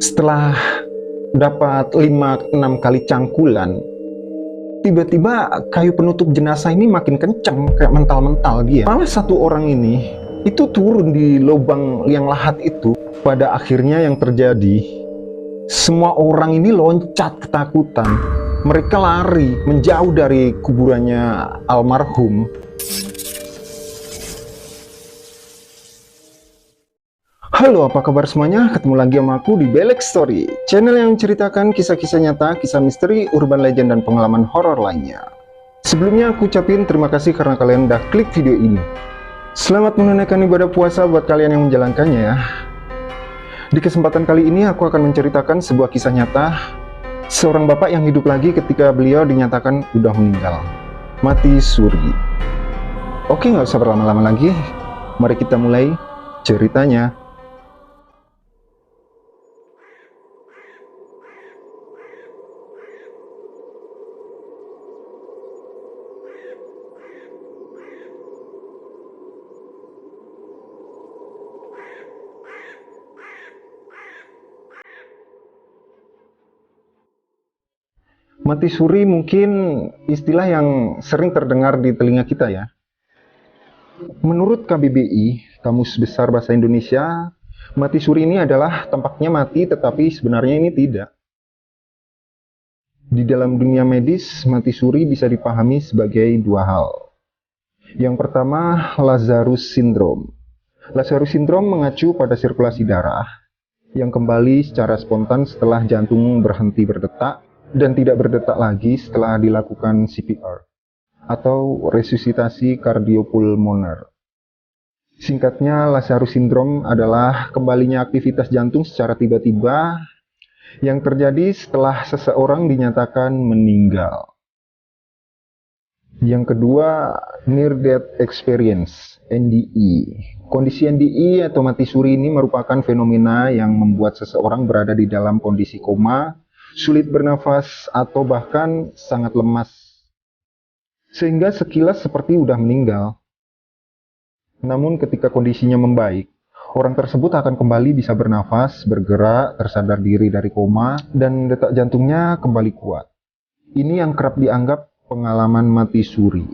Setelah dapat 5-6 kali cangkulan, tiba-tiba kayu penutup jenazah ini makin kencang, kayak mental-mental dia. Malah satu orang ini itu turun di lubang yang lahat itu. Pada akhirnya yang terjadi, semua orang ini loncat ketakutan. Mereka lari menjauh dari kuburannya almarhum. Halo, apa kabar semuanya? Ketemu lagi sama aku di Belek Story, channel yang menceritakan kisah-kisah nyata, kisah misteri, urban legend, dan pengalaman horor lainnya. Sebelumnya aku ucapin terima kasih karena kalian udah klik video ini. Selamat menunaikan ibadah puasa buat kalian yang menjalankannya ya. Di kesempatan kali ini aku akan menceritakan sebuah kisah nyata seorang bapak yang hidup lagi ketika beliau dinyatakan udah meninggal, mati suri. Oke, nggak usah berlama-lama lagi, mari kita mulai ceritanya. Mati suri mungkin istilah yang sering terdengar di telinga kita ya. Menurut KBBI, Kamus Besar Bahasa Indonesia, mati suri ini adalah tampaknya mati tetapi sebenarnya ini tidak. Di dalam dunia medis, mati suri bisa dipahami sebagai dua hal. Yang pertama, Lazarus Syndrome. Lazarus Syndrome mengacu pada sirkulasi darah yang kembali secara spontan setelah jantung berhenti berdetak dan tidak berdetak lagi setelah dilakukan CPR atau resusitasi kardiopulmoner. Singkatnya, Lazarus Syndrome adalah kembalinya aktivitas jantung secara tiba-tiba yang terjadi setelah seseorang dinyatakan meninggal. Yang kedua, Near Death Experience, NDE. Kondisi NDE atau mati suri ini merupakan fenomena yang membuat seseorang berada di dalam kondisi koma, sulit bernafas, atau bahkan sangat lemas, sehingga sekilas seperti udah meninggal. Namun ketika kondisinya membaik, orang tersebut akan kembali bisa bernafas, bergerak, tersadar diri dari koma, dan detak jantungnya kembali kuat. Ini yang kerap dianggap pengalaman mati suri.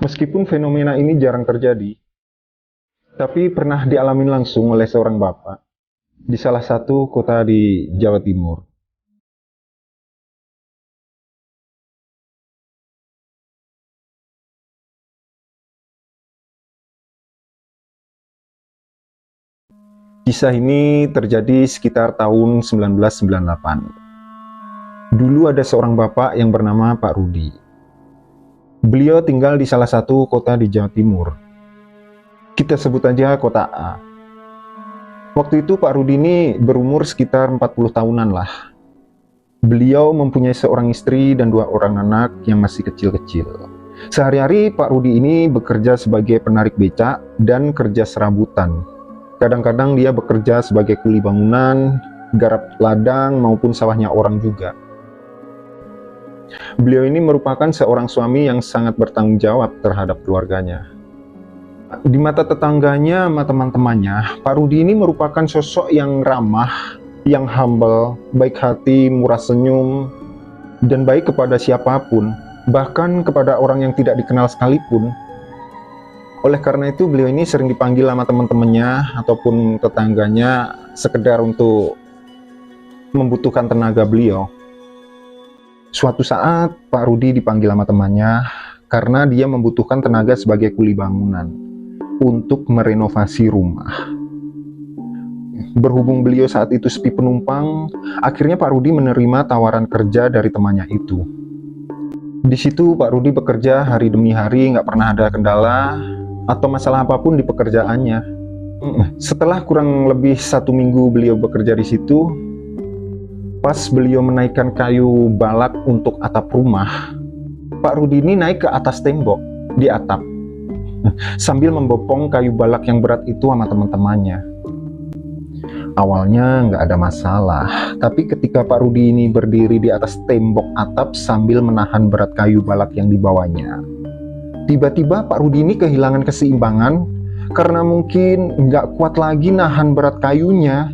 Meskipun fenomena ini jarang terjadi, tapi pernah dialami langsung oleh seorang bapak di salah satu kota di Jawa Timur. Kisah ini terjadi sekitar tahun 1998. Dulu ada seorang bapak yang bernama Pak Rudi. Beliau tinggal di salah satu kota di Jawa Timur. Kita sebut aja kota A. Waktu itu Pak Rudi ini berumur sekitar 40 tahunan lah. Beliau mempunyai seorang istri dan 2 orang anak yang masih kecil-kecil. Sehari-hari Pak Rudi ini bekerja sebagai penarik becak dan kerja serabutan. Kadang-kadang dia bekerja sebagai kuli bangunan, garap ladang, maupun sawahnya orang juga. Beliau ini merupakan seorang suami yang sangat bertanggung jawab terhadap keluarganya. Di mata tetangganya sama teman-temannya, Pak Rudi ini merupakan sosok yang ramah, yang humble, baik hati, murah senyum, dan baik kepada siapapun, bahkan kepada orang yang tidak dikenal sekalipun. Oleh karena itu beliau ini sering dipanggil sama teman-temannya ataupun tetangganya sekedar untuk membutuhkan tenaga beliau. Suatu saat Pak Rudi dipanggil sama temannya karena dia membutuhkan tenaga sebagai kuli bangunan untuk merenovasi rumah. Berhubung beliau saat itu sepi penumpang, akhirnya Pak Rudi menerima tawaran kerja dari temannya itu. Di situ Pak Rudi bekerja hari demi hari, nggak pernah ada kendala atau masalah apapun di pekerjaannya. Setelah kurang lebih 1 minggu beliau bekerja di situ, pas beliau menaikkan kayu balak untuk atap rumah, Pak Rudi ini naik ke atas tembok di atap sambil membopong kayu balak yang berat itu sama teman-temannya. Awalnya nggak ada masalah, tapi ketika Pak Rudi ini berdiri di atas tembok atap sambil menahan berat kayu balak yang dibawanya, tiba-tiba Pak Rudi ini kehilangan keseimbangan karena mungkin nggak kuat lagi nahan berat kayunya.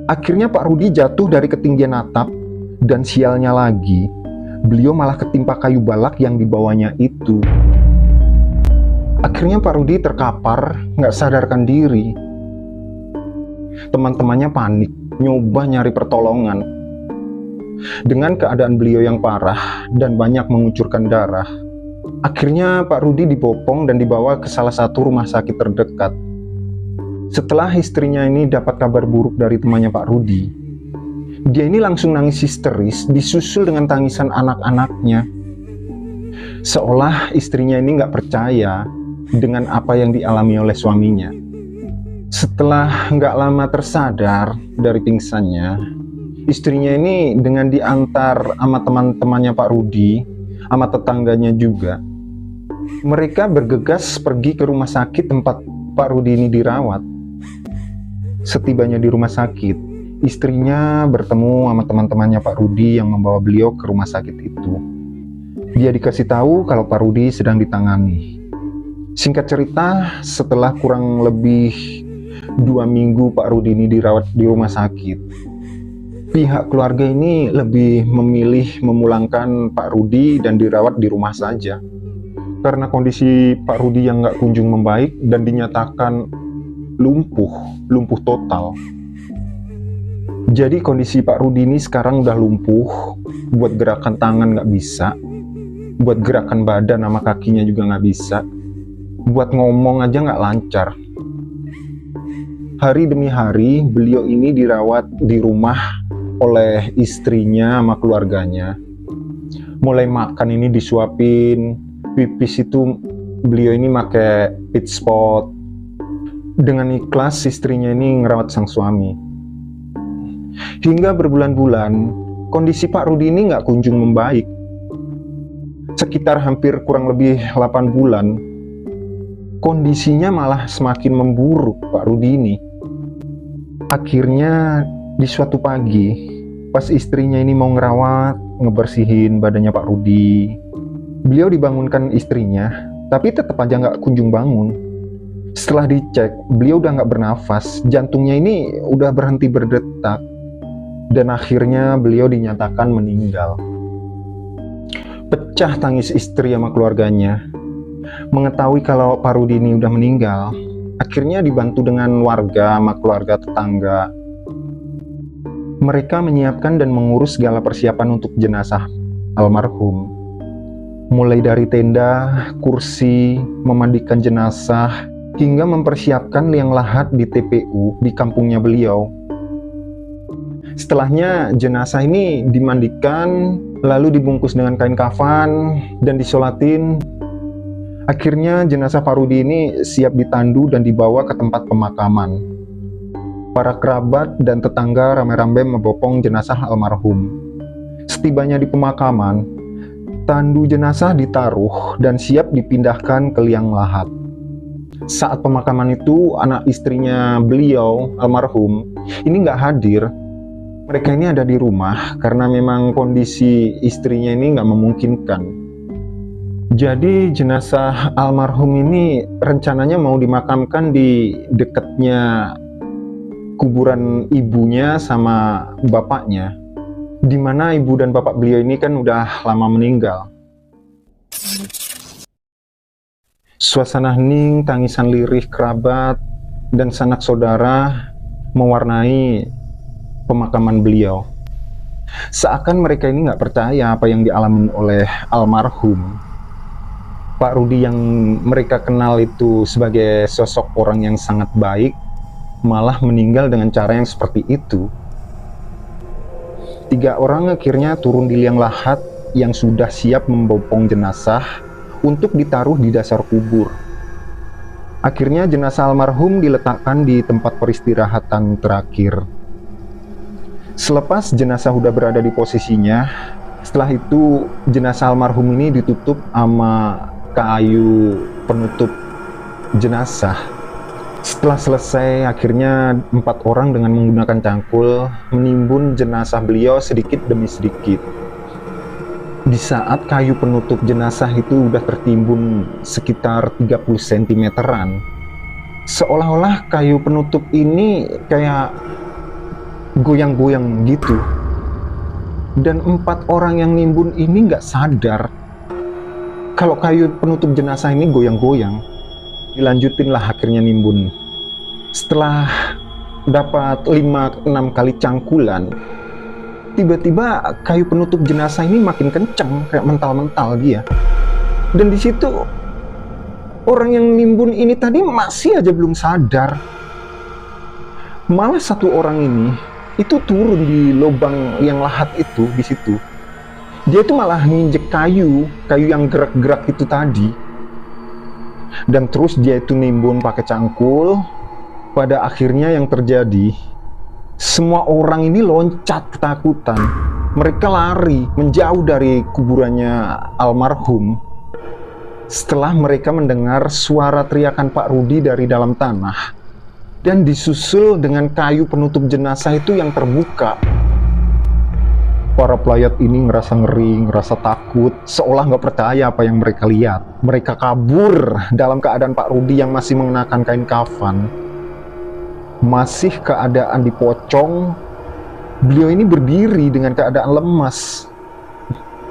Akhirnya Pak Rudi jatuh dari ketinggian atap, dan sialnya lagi, beliau malah ketimpa kayu balak yang dibawanya itu. Akhirnya Pak Rudi terkapar, nggak sadarkan diri. Teman-temannya panik, nyoba nyari pertolongan. Dengan keadaan beliau yang parah dan banyak mengucurkan darah, akhirnya Pak Rudi dibopong dan dibawa ke salah satu rumah sakit terdekat. Setelah istrinya ini dapat kabar buruk dari temannya Pak Rudi, dia ini langsung nangis histeris, disusul dengan tangisan anak-anaknya. Seolah istrinya ini nggak percaya dengan apa yang dialami oleh suaminya. Setelah nggak lama tersadar dari pingsannya, istrinya ini dengan diantar sama teman-temannya Pak Rudi, sama tetangganya juga, mereka bergegas pergi ke rumah sakit tempat Pak Rudi ini dirawat. Setibanya di rumah sakit, istrinya bertemu sama teman-temannya Pak Rudi yang membawa beliau ke rumah sakit itu. Dia dikasih tahu kalau Pak Rudi sedang ditangani. Singkat cerita, setelah kurang lebih 2 minggu Pak Rudi ini dirawat di rumah sakit, pihak keluarga ini lebih memilih memulangkan Pak Rudi dan dirawat di rumah saja. Karena kondisi Pak Rudi yang nggak kunjung membaik dan dinyatakan lumpuh total. Jadi kondisi Pak Rudi ini sekarang udah lumpuh, buat gerakan tangan nggak bisa, buat gerakan badan sama kakinya juga nggak bisa, buat ngomong aja nggak lancar. Hari demi hari beliau ini dirawat di rumah oleh istrinya sama keluarganya. Mulai makan ini disuapin, pipis itu beliau ini pakai pit spot. Dengan ikhlas istrinya ini ngerawat sang suami. Hingga berbulan-bulan, kondisi Pak Rudi ini nggak kunjung membaik. Sekitar hampir kurang lebih 8 bulan, kondisinya malah semakin memburuk Pak Rudi ini. Akhirnya di suatu pagi, pas istrinya ini mau ngerawat, ngebersihin badannya Pak Rudi, beliau dibangunkan istrinya, tapi tetap aja nggak kunjung bangun. Setelah dicek, beliau udah nggak bernafas, jantungnya ini udah berhenti berdetak, dan akhirnya beliau dinyatakan meninggal. Pecah tangis istri sama keluarganya. Mengetahui kalau Pak Rudi ini udah meninggal, akhirnya dibantu dengan warga sama keluarga tetangga. Mereka menyiapkan dan mengurus segala persiapan untuk jenazah almarhum. Mulai dari tenda, kursi, memandikan jenazah, hingga mempersiapkan liang lahat di TPU di kampungnya beliau. Setelahnya jenazah ini dimandikan, lalu dibungkus dengan kain kafan dan disolatin. Akhirnya jenazah Pak Rudi ini siap ditandu dan dibawa ke tempat pemakaman. Para kerabat dan tetangga ramai-ramai membopong jenazah almarhum. Setibanya di pemakaman, tandu jenazah ditaruh dan siap dipindahkan ke liang lahat. Saat pemakaman itu, anak istrinya beliau, almarhum, ini nggak hadir. Mereka ini ada di rumah karena memang kondisi istrinya ini nggak memungkinkan. Jadi jenazah almarhum ini rencananya mau dimakamkan di dekatnya kuburan ibunya sama bapaknya, di mana ibu dan bapak beliau ini kan udah lama meninggal. Suasana hening, tangisan lirih kerabat dan sanak saudara mewarnai pemakaman beliau. Seakan mereka ini nggak percaya apa yang dialami oleh almarhum. Pak Rudi yang mereka kenal itu sebagai sosok orang yang sangat baik, malah meninggal dengan cara yang seperti itu. 3 orang akhirnya turun di liang lahat yang sudah siap membopong jenazah untuk ditaruh di dasar kubur. Akhirnya jenazah almarhum diletakkan di tempat peristirahatan terakhir. Selepas jenazah sudah berada di posisinya, setelah itu jenazah almarhum ini ditutup sama kayu penutup jenazah. Setelah selesai, akhirnya 4 orang dengan menggunakan cangkul menimbun jenazah beliau sedikit demi sedikit. Di saat kayu penutup jenazah itu udah tertimbun sekitar 30 cm-an, seolah-olah kayu penutup ini kayak goyang-goyang gitu. Dan 4 orang yang nimbun ini nggak sadar kalau kayu penutup jenazah ini goyang-goyang. Dilanjutinlah akhirnya nimbun. Setelah dapat 5-6 kali cangkulan, tiba-tiba kayu penutup jenazah ini makin kencang, kayak mental-mental dia. Dan di situ orang yang nimbun ini tadi masih aja belum sadar. Malah satu orang ini itu turun di lubang yang lahat itu di situ. Dia itu malah nginjek kayu yang gerak-gerak itu tadi. Dan terus dia itu nimbun pakai cangkul. Pada akhirnya yang terjadi, semua orang ini loncat ketakutan. Mereka lari menjauh dari kuburannya almarhum. Setelah mereka mendengar suara teriakan Pak Rudi dari dalam tanah. Dan disusul dengan kayu penutup jenazah itu yang terbuka. Para pelayat ini ngerasa ngeri, ngerasa takut, seolah nggak percaya apa yang mereka lihat. Mereka kabur dalam keadaan Pak Rudi yang masih mengenakan kain kafan. Masih keadaan dipocong. Beliau ini berdiri dengan keadaan lemas.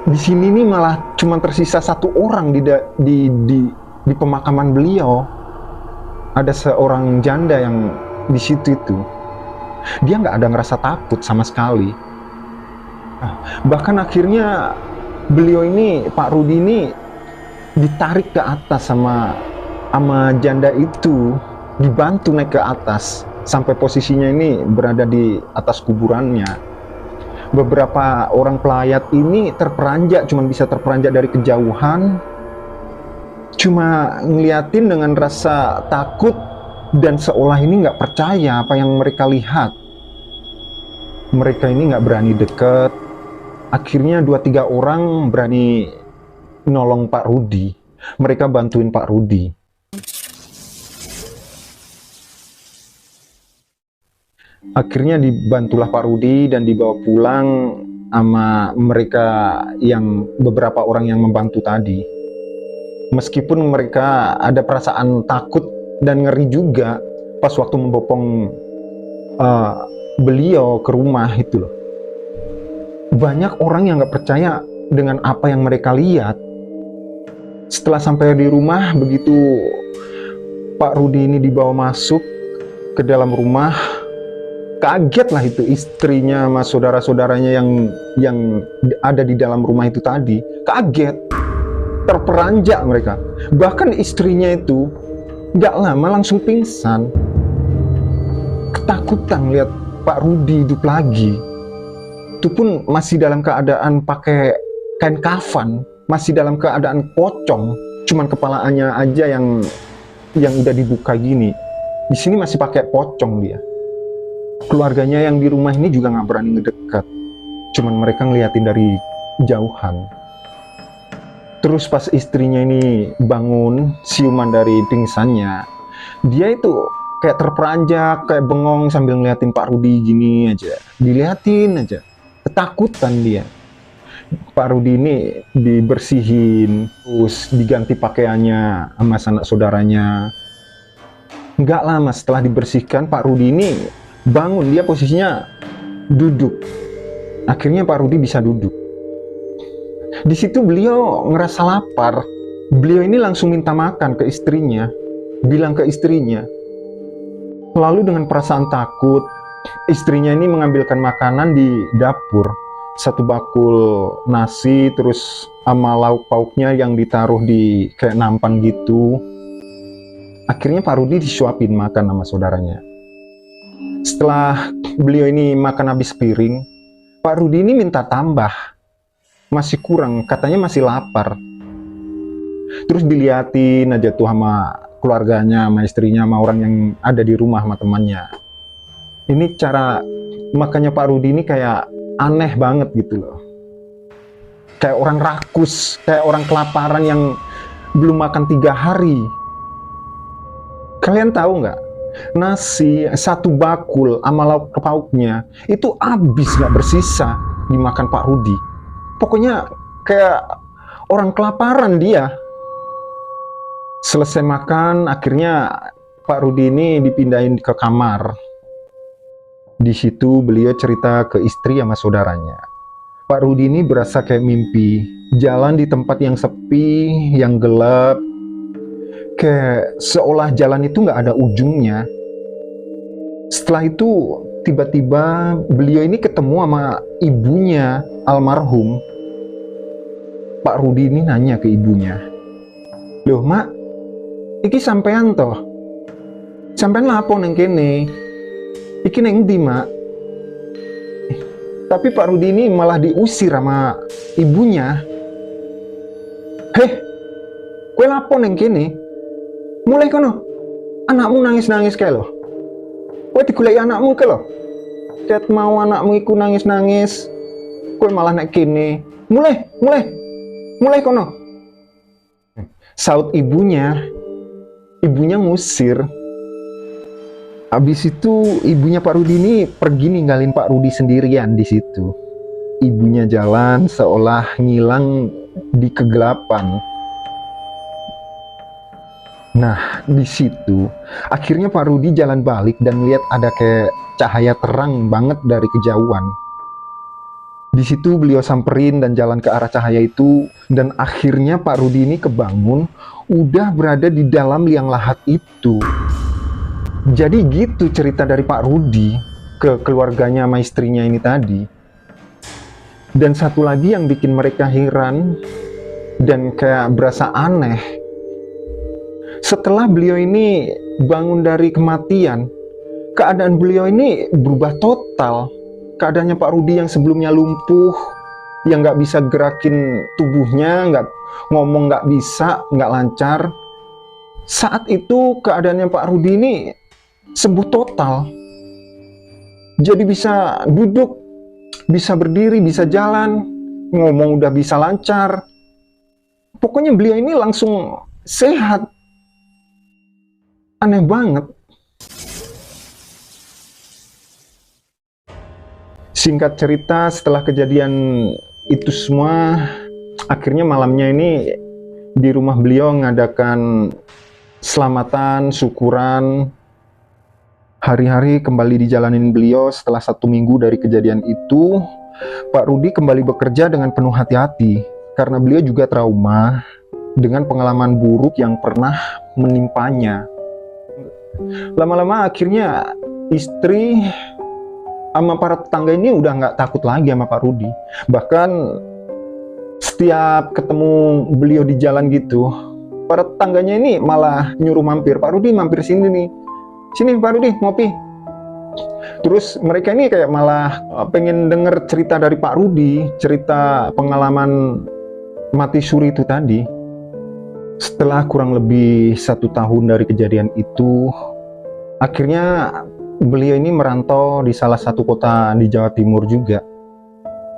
Di sini nih malah cuma tersisa satu orang di pemakaman beliau. Ada seorang janda yang di situ itu. Dia nggak ada ngerasa takut sama sekali. Bahkan akhirnya beliau ini, Pak Rudi ini, ditarik ke atas sama janda itu, dibantu naik ke atas sampai posisinya ini berada di atas kuburannya. Beberapa orang pelayat ini terperanjak, cuma bisa terperanjak dari kejauhan, cuma ngeliatin dengan rasa takut dan seolah ini nggak percaya apa yang mereka lihat. Mereka ini nggak berani deket. Akhirnya 2-3 orang berani nolong Pak Rudi. Mereka bantuin Pak Rudi. Akhirnya dibantulah Pak Rudi dan dibawa pulang sama mereka yang beberapa orang yang membantu tadi. Meskipun mereka ada perasaan takut dan ngeri juga pas waktu membopong beliau ke rumah itu loh. Banyak orang yang nggak percaya dengan apa yang mereka lihat. Setelah sampai di rumah, begitu Pak Rudi ini dibawa masuk ke dalam rumah, kaget lah itu istrinya sama saudara-saudaranya yang ada di dalam rumah itu tadi. Kaget, terperanjak mereka. Bahkan istrinya itu nggak lama langsung pingsan. Ketakutan lihat Pak Rudi hidup lagi. Itu pun masih dalam keadaan pakai kain kafan, masih dalam keadaan pocong, cuman kepalanya aja yang udah dibuka gini. Di sini masih pakai pocong dia. Keluarganya yang di rumah ini juga nggak berani ngedekat, cuman mereka ngeliatin dari jauhan. Terus pas istrinya ini bangun siuman dari pingsannya, dia itu kayak terperanjak, kayak bengong sambil ngeliatin Pak Rudi gini aja, diliatin aja. Ketakutan dia. Pak Rudi ini dibersihin, terus diganti pakaiannya sama sanak saudaranya. Nggak lama setelah dibersihkan, Pak Rudi ini bangun. Dia posisinya duduk. Akhirnya Pak Rudi bisa duduk. Di situ beliau ngerasa lapar. Beliau ini langsung minta makan ke istrinya, bilang ke istrinya. Lalu dengan perasaan takut, istrinya ini mengambilkan makanan di dapur. 1 bakul nasi, terus sama lauk pauknya yang ditaruh di kayak nampan gitu. Akhirnya Pak Rudi disuapin makan sama saudaranya. Setelah beliau ini makan habis piring, Pak Rudi ini minta tambah. Masih kurang, katanya masih lapar. Terus diliatin aja tuh sama keluarganya, sama istrinya, sama orang yang ada di rumah, sama temannya. Ini cara makannya Pak Rudi ini kayak aneh banget gitu loh. Kayak orang rakus, kayak orang kelaparan yang belum makan 3 hari. Kalian tahu nggak? Nasi 1 bakul sama lauk pauknya itu habis, nggak bersisa dimakan Pak Rudi. Pokoknya kayak orang kelaparan dia. Selesai makan, akhirnya Pak Rudi ini dipindahin ke kamar. Di situ beliau cerita ke istri sama saudaranya. Pak Rudi ini berasa kayak mimpi, jalan di tempat yang sepi, yang gelap, kayak seolah jalan itu nggak ada ujungnya. Setelah itu tiba-tiba beliau ini ketemu sama ibunya almarhum. Pak Rudi ini nanya ke ibunya, "Loh mak, iki sampean toh? Sampean lapo neng kene? Iki neng ndi mak?" Tapi Pak Rudi ini malah diusir sama ibunya. "Heh, kue lapo neng kene? Mulai kono, anakmu nangis-nangis kayak lo. Kue digulai anakmu ke lo. Ket mau anakmu iku nangis-nangis, kue malah nek kene. Mulai kono." Saut ibunya ngusir. Habis itu ibunya Pak Rudi ini pergi ninggalin Pak Rudi sendirian di situ. Ibunya jalan seolah ngilang di kegelapan. Nah, di situ akhirnya Pak Rudi jalan balik dan lihat ada kayak cahaya terang banget dari kejauhan. Di situ beliau samperin dan jalan ke arah cahaya itu, dan akhirnya Pak Rudi ini kebangun, udah berada di dalam liang lahat itu. Jadi gitu cerita dari Pak Rudi ke keluarganya sama istrinya ini tadi. Dan satu lagi yang bikin mereka heran dan kayak berasa aneh, setelah beliau ini bangun dari kematian, keadaan beliau ini berubah total. Keadaannya Pak Rudi yang sebelumnya lumpuh, yang nggak bisa gerakin tubuhnya, ngomong nggak bisa, nggak lancar. Saat itu keadaannya Pak Rudi ini sembuh total. Jadi bisa duduk, bisa berdiri, bisa jalan, ngomong udah bisa lancar. Pokoknya beliau ini langsung sehat. Aneh banget. Singkat cerita, setelah kejadian itu semua, akhirnya malamnya ini di rumah beliau mengadakan selamatan, syukuran. Hari-hari kembali dijalanin beliau. Setelah 1 minggu dari kejadian itu, Pak Rudi kembali bekerja dengan penuh hati-hati karena beliau juga trauma dengan pengalaman buruk yang pernah menimpanya. Lama-lama akhirnya istri sama para tetangga ini udah nggak takut lagi sama Pak Rudi. Bahkan setiap ketemu beliau di jalan gitu, para tetangganya ini malah nyuruh mampir. "Pak Rudi mampir sini nih. Sini Pak Rudi, ngopi." Terus mereka ini kayak malah pengen denger cerita dari Pak Rudi, cerita pengalaman mati suri itu tadi. Setelah kurang lebih 1 tahun dari kejadian itu, akhirnya beliau ini merantau di salah satu kota di Jawa Timur juga.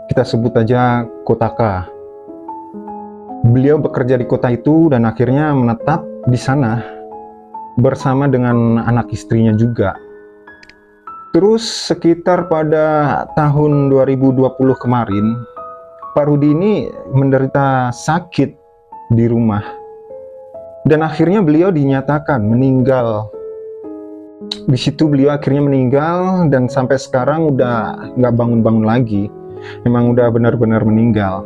Kita sebut aja Kota K. Beliau bekerja di kota itu dan akhirnya menetap di sana bersama dengan anak istrinya juga. Terus sekitar pada tahun 2020 kemarin, Pak Rudi ini menderita sakit di rumah. Dan akhirnya beliau dinyatakan meninggal. Di situ beliau akhirnya meninggal dan sampai sekarang udah nggak bangun-bangun lagi. Memang udah benar-benar meninggal.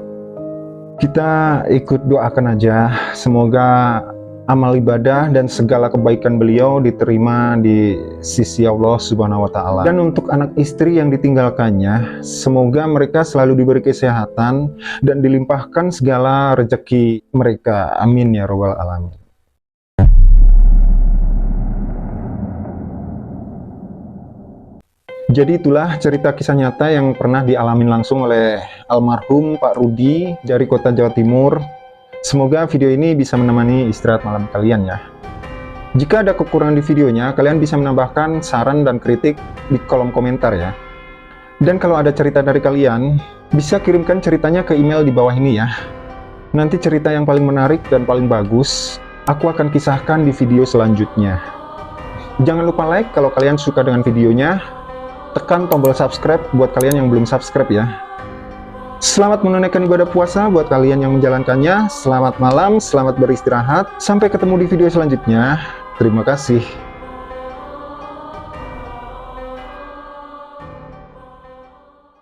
Kita ikut doakan aja, semoga amal ibadah dan segala kebaikan beliau diterima di sisi Allah Subhanahu wa Ta'ala. Dan untuk anak istri yang ditinggalkannya, semoga mereka selalu diberi kesehatan dan dilimpahkan segala rezeki mereka. Amin ya Rabbal Alamin. Jadi itulah cerita kisah nyata yang pernah dialamin langsung oleh almarhum Pak Rudi dari kota Jawa Timur. Semoga video ini bisa menemani istirahat malam kalian ya. Jika ada kekurangan di videonya, kalian bisa menambahkan saran dan kritik di kolom komentar ya. Dan kalau ada cerita dari kalian, bisa kirimkan ceritanya ke email di bawah ini ya. Nanti cerita yang paling menarik dan paling bagus, aku akan kisahkan di video selanjutnya. Jangan lupa like kalau kalian suka dengan videonya. Tekan tombol subscribe buat kalian yang belum subscribe ya. Selamat menunaikan ibadah puasa buat kalian yang menjalankannya. Selamat malam, selamat beristirahat. Sampai ketemu di video selanjutnya. Terima kasih.